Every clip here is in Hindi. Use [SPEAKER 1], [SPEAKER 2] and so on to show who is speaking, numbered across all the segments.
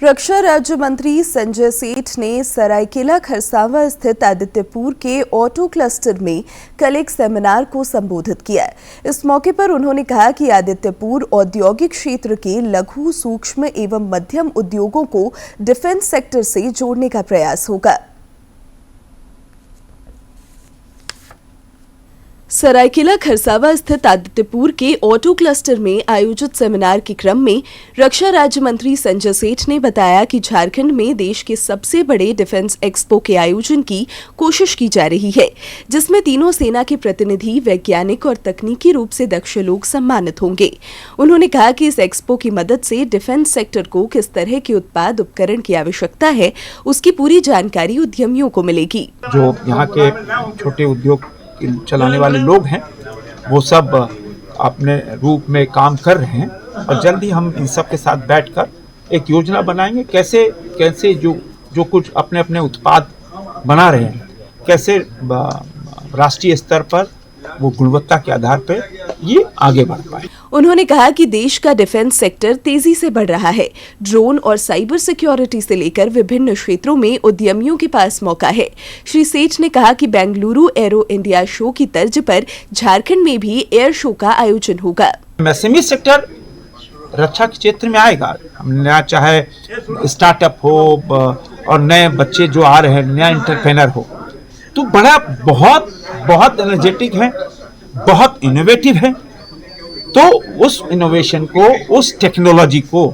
[SPEAKER 1] रक्षा राज्य मंत्री संजय सेठ ने सरायकेला खरसावां स्थित आदित्यपुर के ऑटो क्लस्टर में कल एक सेमिनार को संबोधित किया। इस मौके पर उन्होंने कहा कि आदित्यपुर औद्योगिक क्षेत्र के लघु, सूक्ष्म एवं मध्यम उद्योगों को डिफेंस सेक्टर से जोड़ने का प्रयास होगा। सरायकेला खरसावां स्थित आदित्यपुर के ऑटो क्लस्टर में आयोजित सेमिनार के क्रम में रक्षा राज्य मंत्री संजय सेठ ने बताया कि झारखंड में देश के सबसे बड़े डिफेंस एक्सपो के आयोजन की कोशिश की जा रही है, जिसमें तीनों सेना के प्रतिनिधि, वैज्ञानिक और तकनीकी रूप से दक्ष लोग सम्मानित होंगे। उन्होंने कहा कि इस एक्सपो की मदद से डिफेंस सेक्टर को किस तरह के उत्पाद उपकरण की आवश्यकता है, उसकी पूरी जानकारी उद्यमियों को मिलेगी।
[SPEAKER 2] जो यहाँ के छोटे उद्योग चलाने वाले लोग हैं वो सब अपने रूप में काम कर रहे हैं और जल्दी हम इन सब के साथ बैठकर एक योजना बनाएंगे कैसे जो कुछ अपने अपने उत्पाद बना रहे हैं कैसे राष्ट्रीय स्तर पर वो गुणवत्ता के आधार पर ये आगे बढ़ पाए।
[SPEAKER 1] उन्होंने कहा कि देश का डिफेंस सेक्टर तेजी से बढ़ रहा है। ड्रोन और साइबर सिक्योरिटी से लेकर विभिन्न क्षेत्रों में उद्यमियों के पास मौका है। श्री सेठ ने कहा कि बेंगलुरु एरो इंडिया शो की तर्ज पर झारखंड में भी एयर शो का आयोजन होगा।
[SPEAKER 2] एमएसएमई सेक्टर रक्षा के क्षेत्र में आएगा, नया चाहे स्टार्टअप हो और नए बच्चे जो आ रहे हैं, नया एंटरप्रेन्योर हो, तो बड़ा बहुत एनर्जेटिक है, बहुत इनोवेटिव है। तो उस इनोवेशन को, उस टेक्नोलॉजी को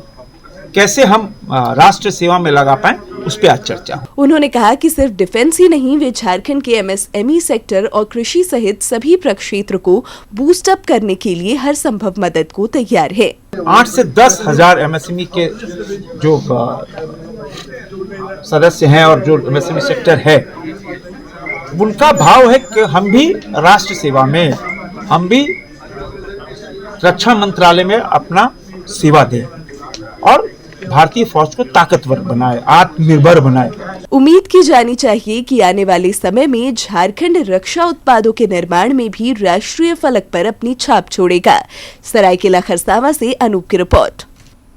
[SPEAKER 2] कैसे हम राष्ट्र सेवा में लगा पाएं, उस पर आज चर्चा।
[SPEAKER 1] उन्होंने कहा कि सिर्फ डिफेंस ही नहीं, वे झारखंड के एमएसएमई सेक्टर और कृषि सहित सभी प्रक्षेत्र को बूस्ट अप करने के लिए हर संभव मदद को तैयार है।
[SPEAKER 2] 8 से 10 हजार एमएसएमई के जो सदस्य हैं और जो एमएसएमई सेक्टर है, उनका भाव है कि हम भी राष्ट्र सेवा में, हम भी रक्षा मंत्रालय में अपना सेवा दें और भारतीय फौज को ताकतवर बनाए, आत्मनिर्भर बनाए।
[SPEAKER 1] उम्मीद की जानी चाहिए कि आने वाले समय में झारखंड रक्षा उत्पादों के निर्माण में भी राष्ट्रीय फलक पर अपनी छाप छोड़ेगा। सरायकेला खरसावां से अनूप की रिपोर्ट।